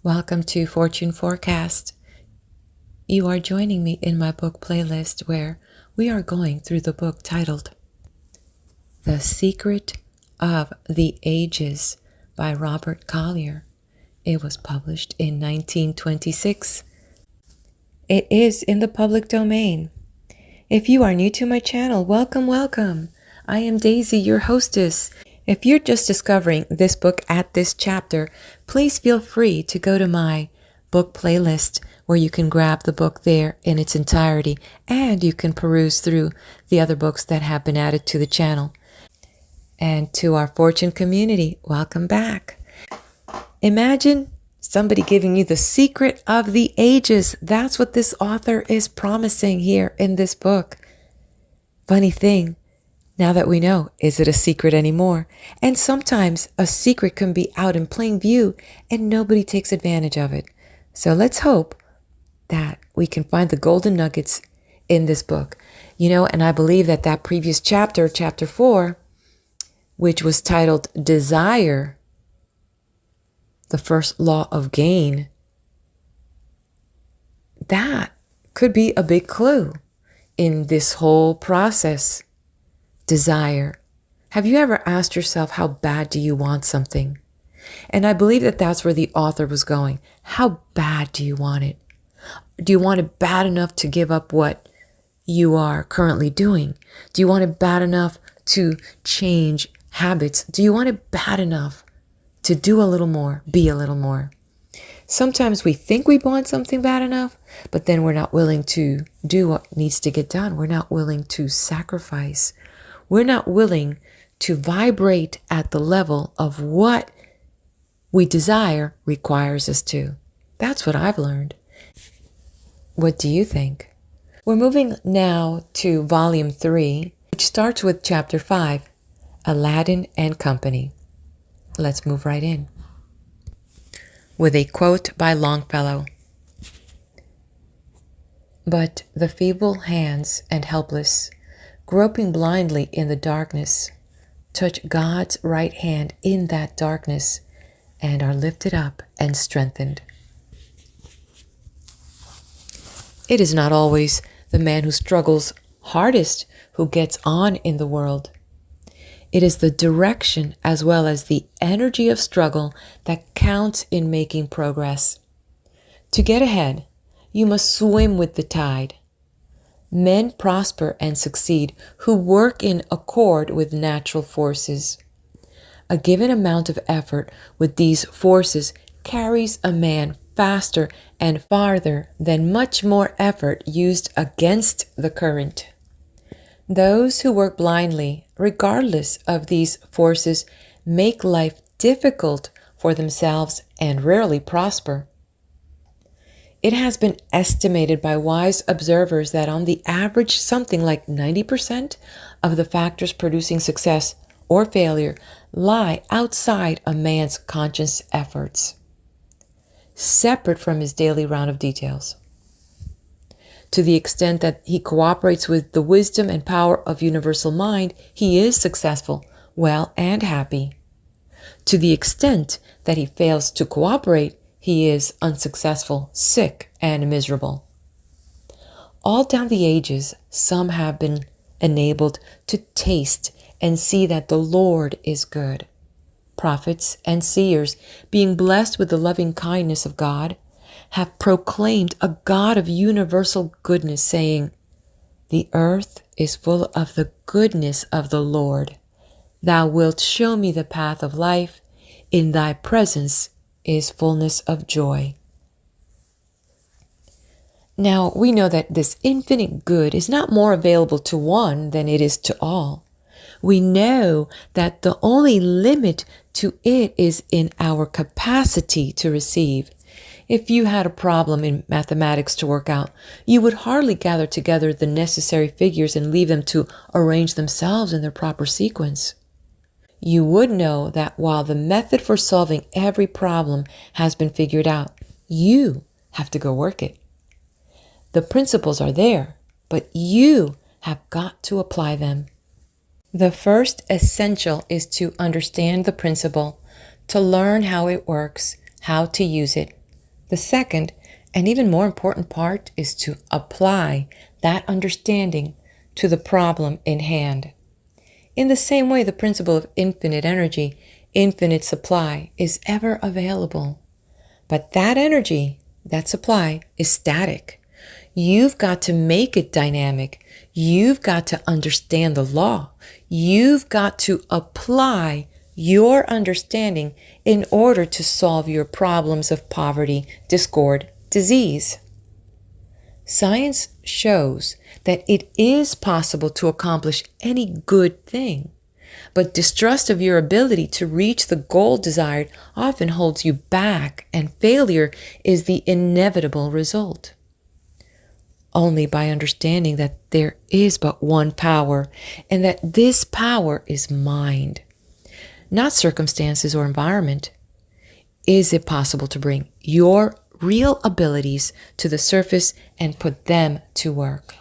Welcome to Fortune Forecast. You are joining me in my book playlist where we are going through the book titled The Secret of the Ages by Robert Collier. It was published in 1926. It is in the public domain. If you are new to my channel, welcome. I am Daisy, your hostess. If you're just discovering this book at this chapter, please feel free to go to my book playlist where you can grab the book there in its entirety and you can peruse through the other books that have been added to the channel. And to our Fortune community, welcome back. Imagine somebody giving you the secret of the ages. That's what this author is promising here in this book. Funny thing. Now that we know, is it a secret anymore? And sometimes a secret can be out in plain view and nobody takes advantage of it. So let's hope that we can find the golden nuggets in this book. And I believe that previous chapter, chapter 4, which was titled Desire, the first law of gain, that could be a big clue in this whole process. Desire. Have you ever asked yourself, how bad do you want something? And I believe that that's where the author was going. How bad do you want it? Do you want it bad enough to give up what you are currently doing? Do you want it bad enough to change habits? Do you want it bad enough to do a little more, be a little more? Sometimes we think we want something bad enough, but then we're not willing to do what needs to get done. We're not willing to sacrifice. We're not willing to vibrate at the level of what we desire requires us to. That's what I've learned. What do you think? We're moving now to Volume 3, which starts with Chapter 5, Aladdin Company. Let's move right in. With a quote by Longfellow. But the feeble hands and helpless, groping blindly in the darkness, touch God's right hand in that darkness and are lifted up and strengthened. It is not always the man who struggles hardest who gets on in the world. It is the direction as well as the energy of struggle that counts in making progress. To get ahead, you must swim with the tide. Men prosper and succeed who work in accord with natural forces. A given amount of effort with these forces carries a man faster and farther than much more effort used against the current. Those who work blindly, regardless of these forces, make life difficult for themselves and rarely prosper. It has been estimated by wise observers that on the average, something like 90% of the factors producing success or failure lie outside a man's conscious efforts, separate from his daily round of details. To the extent that he cooperates with the wisdom and power of universal mind, he is successful, well, and happy. To the extent that he fails to cooperate, he is unsuccessful, sick, and miserable. All down the ages, some have been enabled to taste and see that the Lord is good. Prophets and seers, being blessed with the loving kindness of God, have proclaimed a God of universal goodness, saying, "The earth is full of the goodness of the Lord. Thou wilt show me the path of life. In thy presence is fullness of joy." Now, we know that this infinite good is not more available to one than it is to all. We know that the only limit to it is in our capacity to receive. If you had a problem in mathematics to work out, you would hardly gather together the necessary figures and leave them to arrange themselves in their proper sequence. You would know that while the method for solving every problem has been figured out, you have to go work it. The principles are there, but you have got to apply them. The first essential is to understand the principle, to learn how it works, how to use it. The second, and even more important part, is to apply that understanding to the problem in hand. In the same way, the principle of infinite energy, infinite supply, is ever available. But that energy, that supply, is static. You've got to make it dynamic. You've got to understand the law. You've got to apply your understanding in order to solve your problems of poverty, discord, disease. Science shows that it is possible to accomplish any good thing, but distrust of your ability to reach the goal desired often holds you back, and failure is the inevitable result. Only by understanding that there is but one power, and that this power is mind, not circumstances or environment, is it possible to bring your real abilities to the surface and put them to work.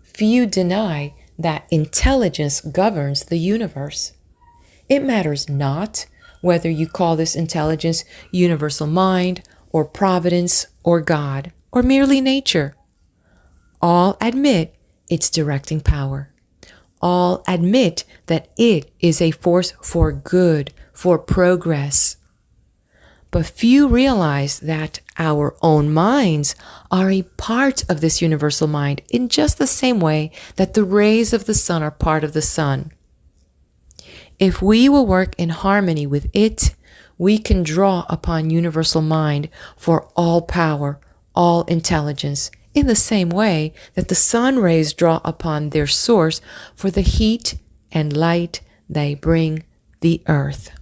Few deny that intelligence governs the universe. It matters not whether you call this intelligence universal mind, or providence, or God, or merely nature. All admit its directing power. All admit that it is a force for good, for progress. But few realize that our own minds are a part of this universal mind in just the same way that the rays of the sun are part of the sun. If we will work in harmony with it, we can draw upon universal mind for all power, all intelligence, in the same way that the sun rays draw upon their source for the heat and light they bring the earth.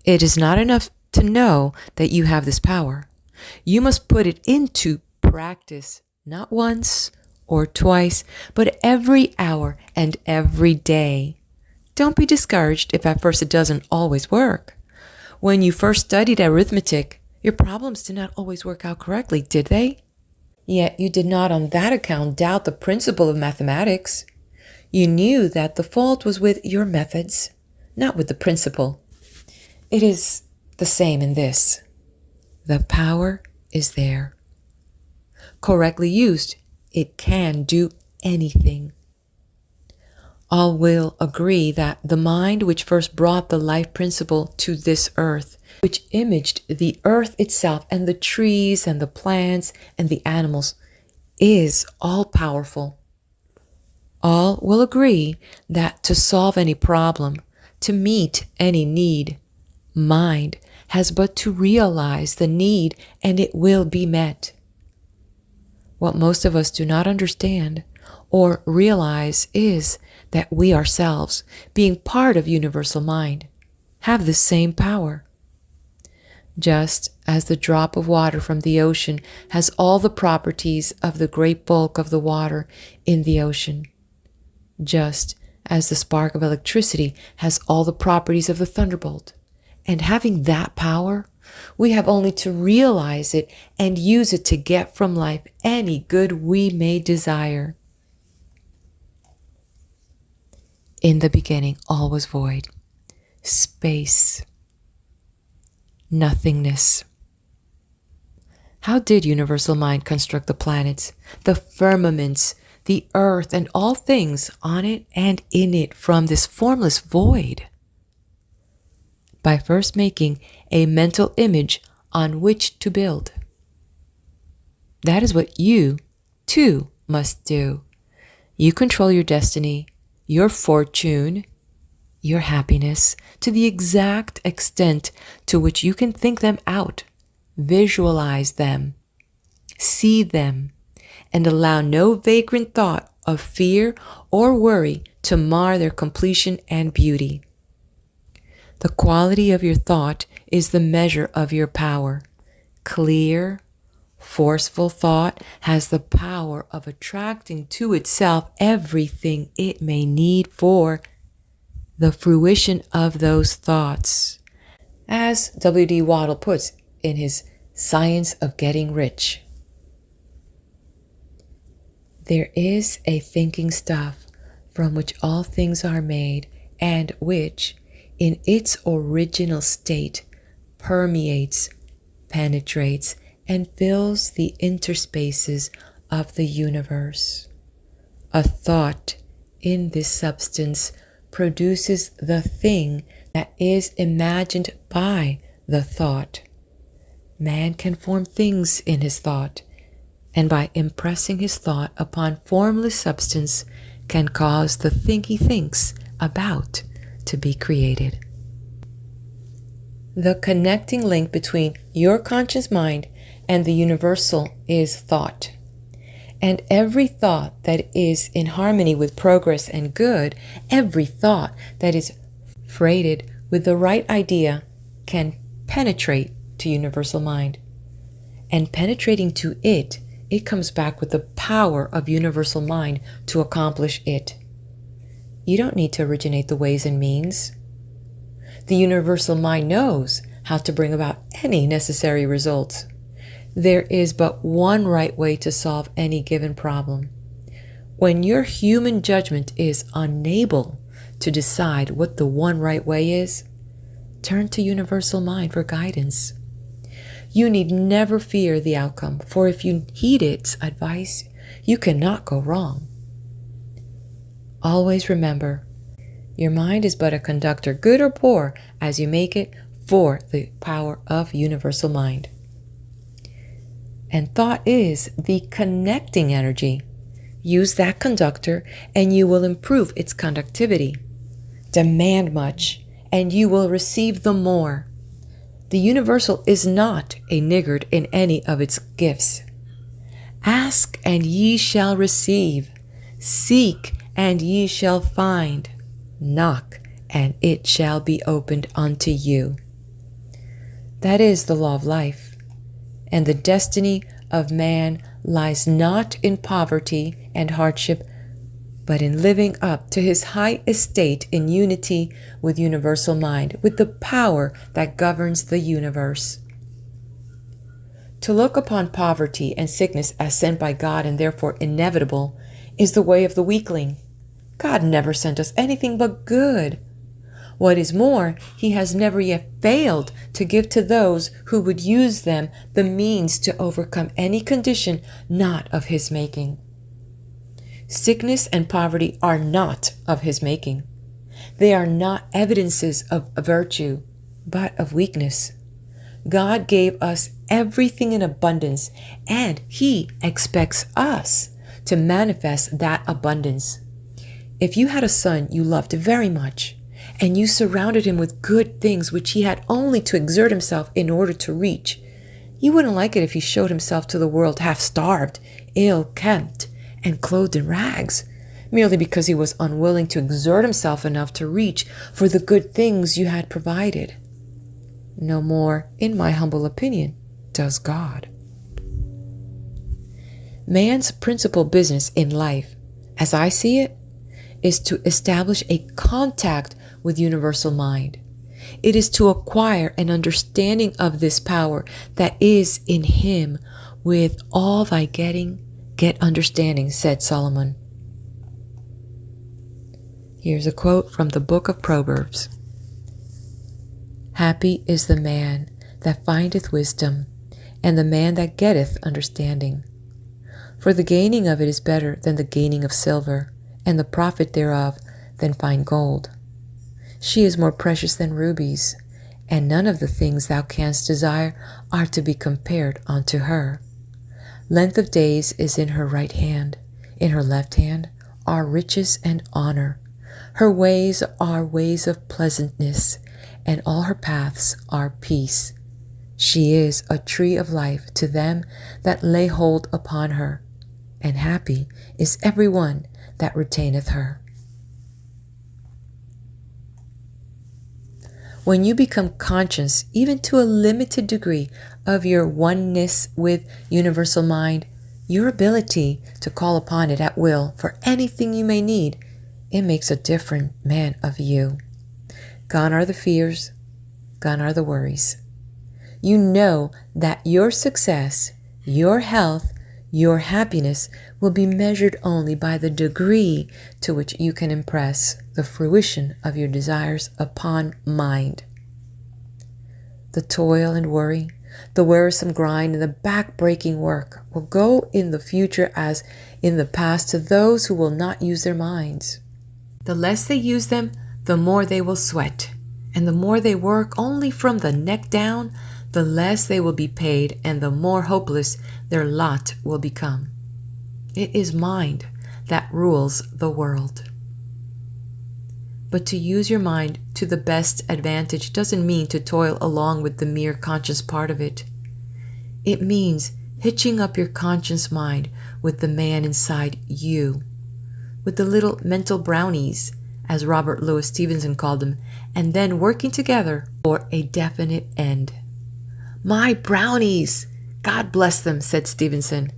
It is not enough to know that you have this power. You must put it into practice, not once or twice, but every hour and every day. Don't be discouraged if at first it doesn't always work. When you first studied arithmetic, your problems did not always work out correctly, did they? Yet you did not on that account doubt the principle of mathematics. You knew that the fault was with your methods, not with the principle. It is the same in this. The power is there. Correctly used, it can do anything. All will agree that the mind which first brought the life principle to this earth, which imaged the earth itself and the trees and the plants and the animals, is all-powerful. All will agree that to solve any problem, to meet any need, mind has but to realize the need and it will be met. What most of us do not understand or realize is that we ourselves, being part of universal mind, have the same power. Just as the drop of water from the ocean has all the properties of the great bulk of the water in the ocean, just as the spark of electricity has all the properties of the thunderbolt, and having that power, we have only to realize it and use it to get from life any good we may desire. In the beginning, all was void, space, nothingness. How did universal mind construct the planets, the firmaments, the earth, and all things on it and in it from this formless void? By first making a mental image on which to build. That is what you, too, must do. You control your destiny, your fortune, your happiness, to the exact extent to which you can think them out, visualize them, see them, and allow no vagrant thought of fear or worry to mar their completion and beauty. The quality of your thought is the measure of your power. Clear, forceful thought has the power of attracting to itself everything it may need for the fruition of those thoughts. As W.D. Wattles puts in his Science of Getting Rich, there is a thinking stuff from which all things are made, and which, in its original state, permeates, penetrates, and fills the interspaces of the universe. A thought in this substance produces the thing that is imagined by the thought. Man can form things in his thought, and by impressing his thought upon formless substance can cause the thing he thinks about to be created. The connecting link between your conscious mind and the universal is thought. And every thought that is in harmony with progress and good, every thought that is freighted with the right idea can penetrate to universal mind. And penetrating to it comes back with the power of universal mind to accomplish it. You don't need to originate the ways and means. The universal mind knows how to bring about any necessary results. There is but one right way to solve any given problem. When your human judgment is unable to decide what the one right way is, turn to universal mind for guidance. You need never fear the outcome, for if you heed its advice, you cannot go wrong. Always remember, your mind is but a conductor, good or poor, as you make it for the power of universal mind. And thought is the connecting energy. Use that conductor and you will improve its conductivity. Demand much and you will receive the more. The universal is not a niggard in any of its gifts. Ask and ye shall receive. Seek and ye shall find. Knock and it shall be opened unto you. That is the law of life. And the destiny of man lies not in poverty and hardship, but in living up to his high estate in unity with universal mind, with the power that governs the universe. To look upon poverty and sickness as sent by God and therefore inevitable is the way of the weakling. God never sent us anything but good. What is more, he has never yet failed to give to those who would use them the means to overcome any condition not of his making. Sickness and poverty are not of his making. They are not evidences of virtue, but of weakness. God gave us everything in abundance, and he expects us to manifest that abundance. If you had a son you loved very much, and you surrounded him with good things which he had only to exert himself in order to reach, you wouldn't like it if he showed himself to the world half-starved, ill-kempt, and clothed in rags, merely because he was unwilling to exert himself enough to reach for the good things you had provided. No more, in my humble opinion, does God. Man's principal business in life, as I see it, is to establish a contact with universal mind. It is to acquire an understanding of this power that is in him. With all thy getting, get understanding, said Solomon. Here's a quote from the book of Proverbs. Happy is the man that findeth wisdom, and the man that getteth understanding. For the gaining of it is better than the gaining of silver, and the profit thereof than fine gold. She is more precious than rubies, and none of the things thou canst desire are to be compared unto her. Length of days is in her right hand, in her left hand are riches and honor. Her ways are ways of pleasantness, and all her paths are peace. She is a tree of life to them that lay hold upon her, and happy is every one that retaineth her. When you become conscious, even to a limited degree, of your oneness with universal mind, your ability to call upon it at will for anything you may need, it makes a different man of you. Gone are the fears, gone are the worries. You know that your success, your health, your happiness will be measured only by the degree to which you can impress the fruition of your desires upon mind. The toil and worry, the wearisome grind, and the back-breaking work will go in the future as in the past to those who will not use their minds. The less they use them, the more they will sweat, and the more they work only from the neck down, the less they will be paid, and the more hopeless their lot will become. It is mind that rules the world. But to use your mind to the best advantage doesn't mean to toil along with the mere conscious part of it. It means hitching up your conscious mind with the man inside you, with the little mental brownies, as Robert Louis Stevenson called them, and then working together for a definite end. "My brownies, God bless them," said Stevenson,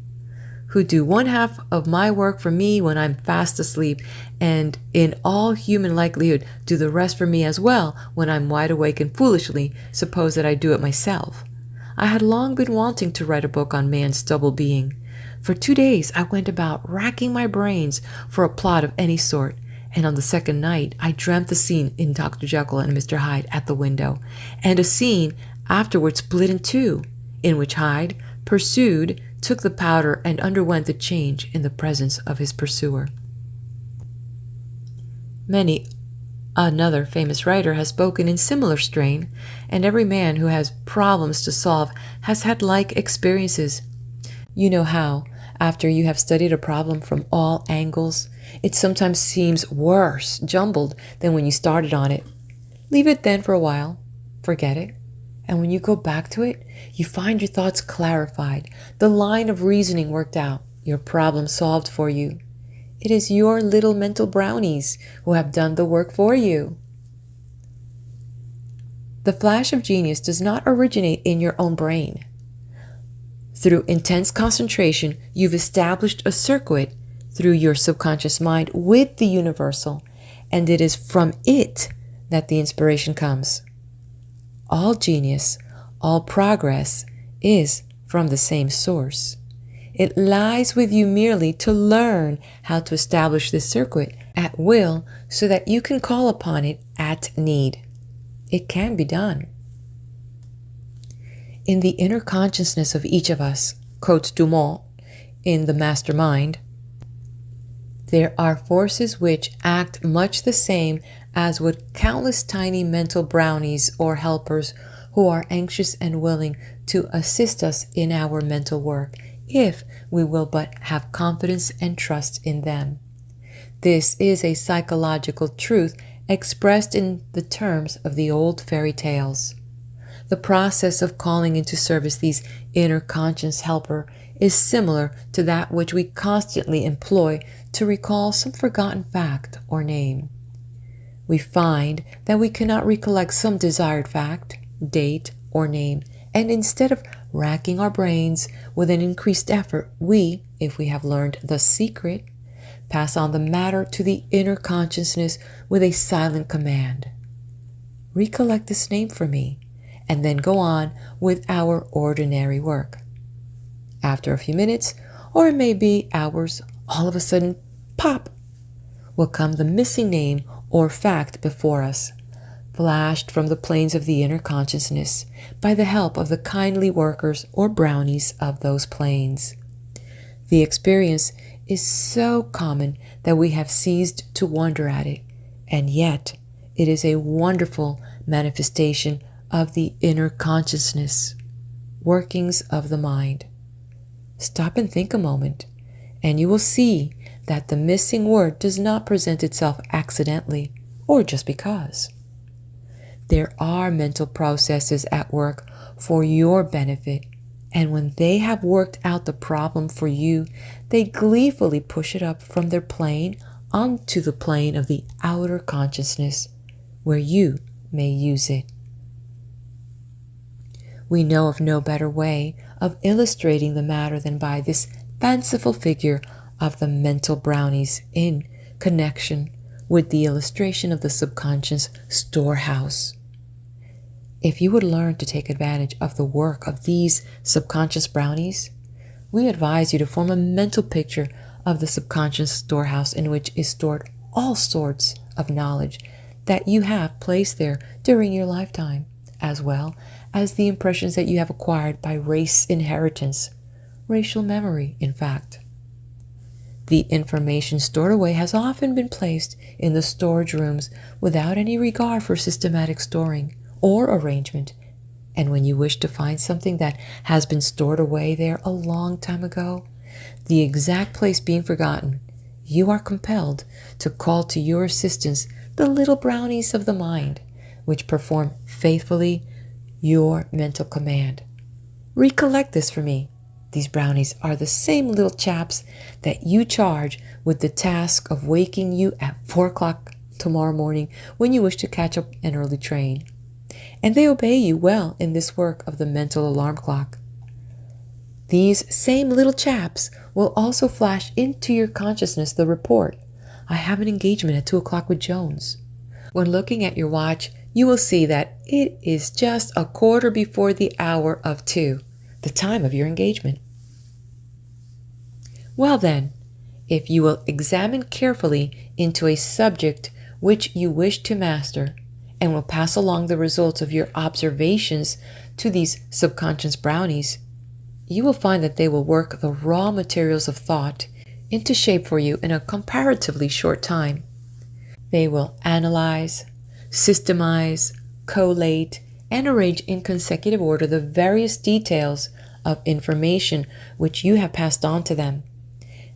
"who do one half of my work for me when I'm fast asleep, and in all human likelihood do the rest for me as well when I'm wide awake, and foolishly suppose that I do it myself. I had long been wanting to write a book on man's double being. For 2 days I went about racking my brains for a plot of any sort, and on the second night I dreamt the scene in Dr. Jekyll and Mr. Hyde at the window, and a scene afterwards split in two, in which Hyde, pursued, took the powder and underwent the change in the presence of his pursuer." Another famous writer has spoken in similar strain, and every man who has problems to solve has had like experiences. You know how, after you have studied a problem from all angles, it sometimes seems worse jumbled than when you started on it. Leave it then for a while, forget it, and when you go back to it, you find your thoughts clarified, the line of reasoning worked out, your problem solved for you. It is your little mental brownies who have done the work for you. The flash of genius does not originate in your own brain. Through intense concentration, you've established a circuit through your subconscious mind with the universal, and it is from it that the inspiration comes. All genius, all progress is from the same source. It lies with you merely to learn how to establish this circuit at will so that you can call upon it at need. It can be done. In the inner consciousness of each of us, quotes Dumont in The Mastermind, there are forces which act much the same as would countless tiny mental brownies or helpers who are anxious and willing to assist us in our mental work, if we will but have confidence and trust in them. This is a psychological truth expressed in the terms of the old fairy tales. The process of calling into service these inner conscious helper is similar to that which we constantly employ to recall some forgotten fact or name. We find that we cannot recollect some desired fact, date, or name, and instead of racking our brains with an increased effort, we, if we have learned the secret, pass on the matter to the inner consciousness with a silent command. Recollect this name for me, and then go on with our ordinary work. After a few minutes, or it may be hours, all of a sudden, pop, will come the missing name or fact before us, flashed from the planes of the inner consciousness by the help of the kindly workers or brownies of those planes. The experience is so common that we have ceased to wonder at it, and yet it is a wonderful manifestation of the inner consciousness, workings of the mind. Stop and think a moment, and you will see that the missing word does not present itself accidentally or just because. There are mental processes at work for your benefit, and when they have worked out the problem for you, they gleefully push it up from their plane onto the plane of the outer consciousness, where you may use it. We know of no better way of illustrating the matter than by this fanciful figure of the mental brownies in connection with the illustration of the subconscious storehouse. If you would learn to take advantage of the work of these subconscious brownies, we advise you to form a mental picture of the subconscious storehouse in which is stored all sorts of knowledge that you have placed there during your lifetime, as well as the impressions that you have acquired by race inheritance, racial memory, in fact. The information stored away has often been placed in the storage rooms without any regard for systematic storing or arrangement, and when you wish to find something that has been stored away there a long time ago, the exact place being forgotten, you are compelled to call to your assistance the little brownies of the mind, which perform faithfully your mental command. Recollect this for me. These brownies are the same little chaps that you charge with the task of waking you at 4 o'clock tomorrow morning when you wish to catch up an early train. And they obey you well in this work of the mental alarm clock. These same little chaps will also flash into your consciousness the report, "I have an engagement at 2 o'clock with Jones." When looking at your watch, you will see that it is just a quarter before the hour of 2, the time of your engagement. Well then, if you will examine carefully into a subject which you wish to master, and will pass along the results of your observations to these subconscious brownies, you will find that they will work the raw materials of thought into shape for you in a comparatively short time. They will analyze, systemize, collate, and arrange in consecutive order the various details of information which you have passed on to them,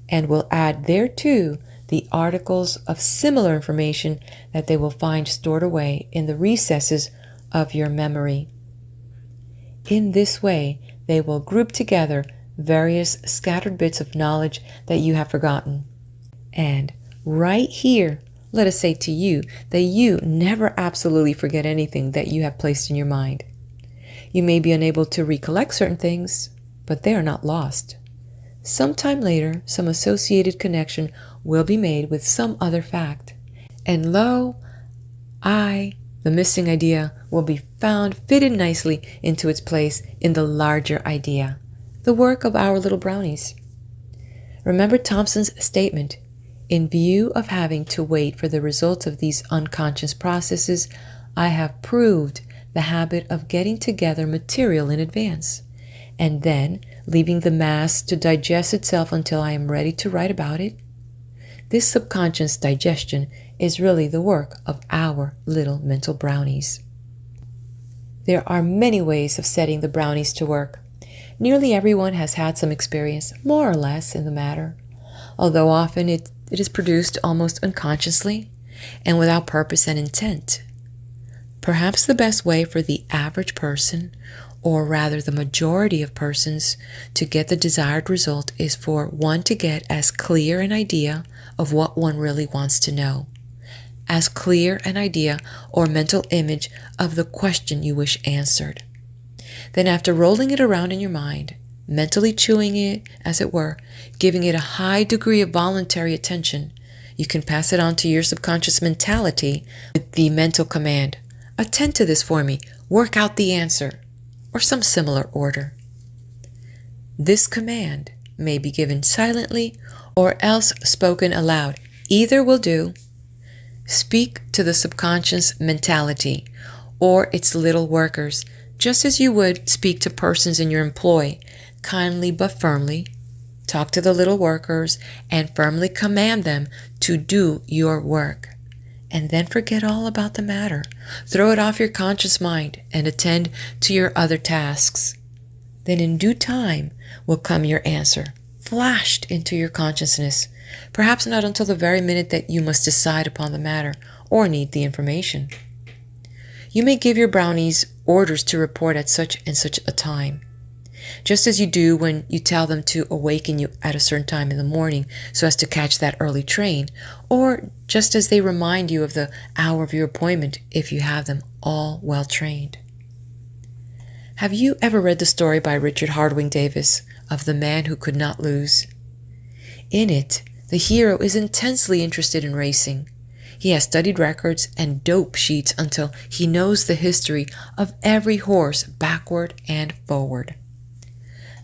and will add thereto the articles of similar information that they will find stored away in the recesses of your memory. In this way, they will group together various scattered bits of knowledge that you have forgotten. And right here, let us say to you that you never absolutely forget anything that you have placed in your mind. You may be unable to recollect certain things, but they are not lost. Sometime later, some associated connection will be made with some other fact, and lo, the missing idea, will be found fitted nicely into its place in the larger idea, the work of our little brownies. Remember Thompson's statement, "In view of having to wait for the results of these unconscious processes, I have proved the habit of getting together material in advance, and then leaving the mass to digest itself until I am ready to write about it." This subconscious digestion is really the work of our little mental brownies. There are many ways of setting the brownies to work. Nearly everyone has had some experience, more or less, in the matter, although often it is produced almost unconsciously and without purpose and intent. Perhaps the best way for the average person, or rather the majority of persons, to get the desired result is for one to get as clear an idea of what one really wants to know, as clear an idea or mental image of the question you wish answered. Then after rolling it around in your mind, mentally chewing it, as it were, giving it a high degree of voluntary attention, you can pass it on to your subconscious mentality with the mental command, "Attend to this for me, work out the answer," or some similar order. This command may be given silently or else spoken aloud. Either will do. Speak to the subconscious mentality or its little workers, just as you would speak to persons in your employ, kindly but firmly. Talk to the little workers and firmly command them to do your work. And then forget all about the matter. Throw it off your conscious mind and attend to your other tasks. Then in due time will come your answer, flashed into your consciousness, perhaps not until the very minute that you must decide upon the matter or need the information. You may give your brownies orders to report at such and such a time, just as you do when you tell them to awaken you at a certain time in the morning so as to catch that early train, or just as they remind you of the hour of your appointment if you have them all well trained. Have you ever read the story by Richard Hardwing Davis of The Man Who Could Not Lose? In it, the hero is intensely interested in racing. He has studied records and dope sheets until he knows the history of every horse backward and forward.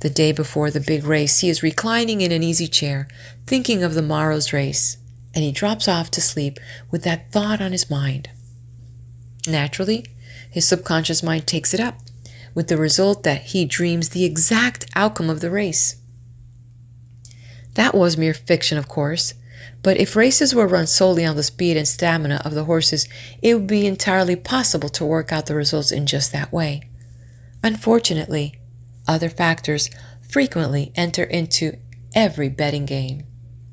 The day before the big race, he is reclining in an easy chair, thinking of the morrow's race, and he drops off to sleep with that thought on his mind. Naturally, his subconscious mind takes it up, with the result that he dreams the exact outcome of the race. That was mere fiction, of course, but if races were run solely on the speed and stamina of the horses, it would be entirely possible to work out the results in just that way. Unfortunately, other factors frequently enter into every betting game.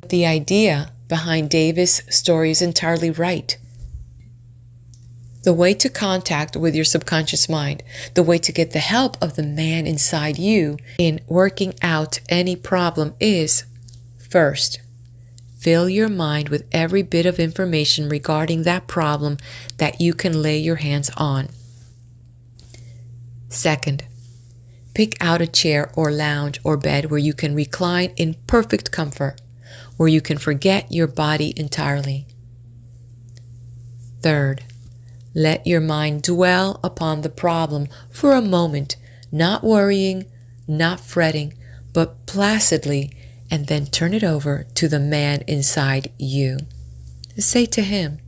The idea behind Davis' story is entirely right. The way to contact with your subconscious mind, the way to get the help of the man inside you in working out any problem is, first, fill your mind with every bit of information regarding that problem that you can lay your hands on. Second, pick out a chair or lounge or bed where you can recline in perfect comfort, where you can forget your body entirely. Third, let your mind dwell upon the problem for a moment, not worrying, not fretting, but placidly, and then turn it over to the man inside you. Say to him,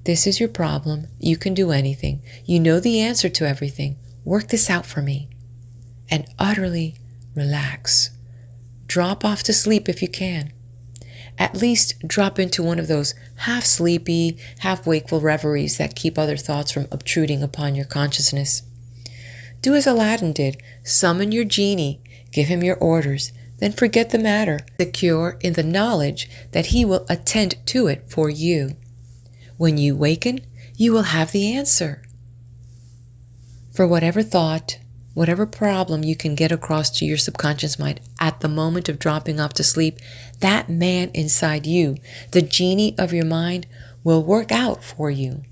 "This is your problem. You can do anything. You know the answer to everything. Work this out for me." And utterly relax. Drop off to sleep if you can. At least drop into one of those half-sleepy, half-wakeful reveries that keep other thoughts from obtruding upon your consciousness. Do as Aladdin did. Summon your genie, give him your orders, then forget the matter, secure in the knowledge that he will attend to it for you. When you waken, you will have the answer. For whatever thought, whatever problem you can get across to your subconscious mind at the moment of dropping off to sleep, that man inside you, the genie of your mind, will work out for you.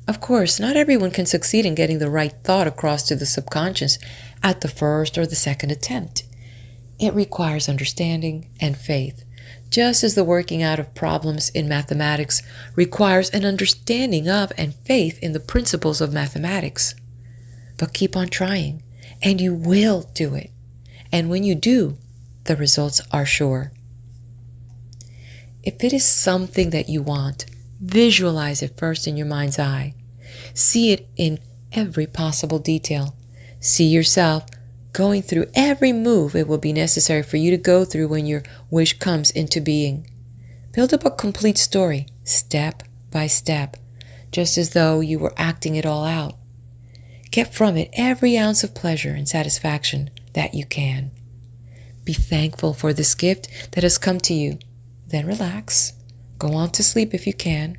Of course, not everyone can succeed in getting the right thought across to the subconscious at the first or the second attempt. It requires understanding and faith, just as the working out of problems in mathematics requires an understanding of and faith in the principles of mathematics. But keep on trying, and you will do it. And when you do, the results are sure. If it is something that you want, visualize it first in your mind's eye. See it in every possible detail. See yourself going through every move it will be necessary for you to go through when your wish comes into being. Build up a complete story, step by step, just as though you were acting it all out. Get from it every ounce of pleasure and satisfaction that you can. Be thankful for this gift that has come to you. Then relax. Go on to sleep if you can.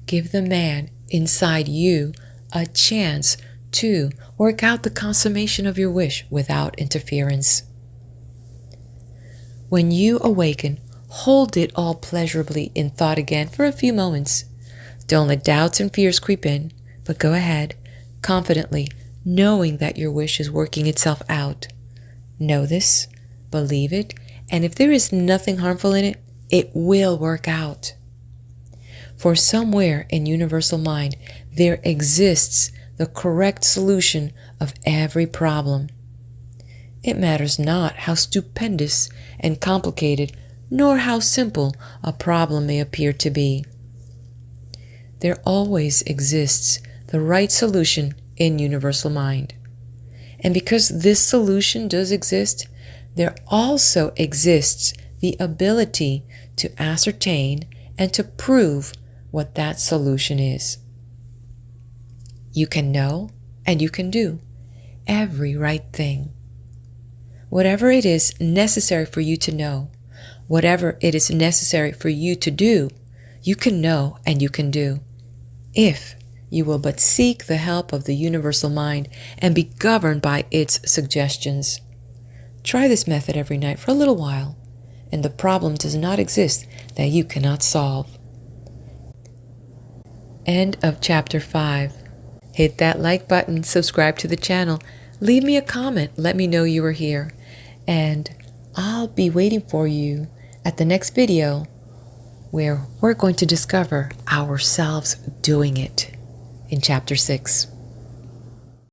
Give the man inside you a chance to work out the consummation of your wish without interference. When you awaken, hold it all pleasurably in thought again for a few moments. Don't let doubts and fears creep in, but go ahead, confidently, knowing that your wish is working itself out. Know this, believe it, and if there is nothing harmful in it, it will work out. For somewhere in universal mind, there exists the correct solution of every problem. It matters not how stupendous and complicated, nor how simple a problem may appear to be. There always exists the right solution in universal mind. And because this solution does exist, there also exists the ability to ascertain and to prove what that solution is. You can know and you can do every right thing. Whatever it is necessary for you to know, whatever it is necessary for you to do, you can know and you can do, if you will but seek the help of the universal mind and be governed by its suggestions. Try this method every night for a little while, and the problem does not exist that you cannot solve. End of chapter 5. Hit that like button, subscribe to the channel, leave me a comment, let me know you are here, and I'll be waiting for you at the next video where we're going to discover ourselves doing it in chapter 6.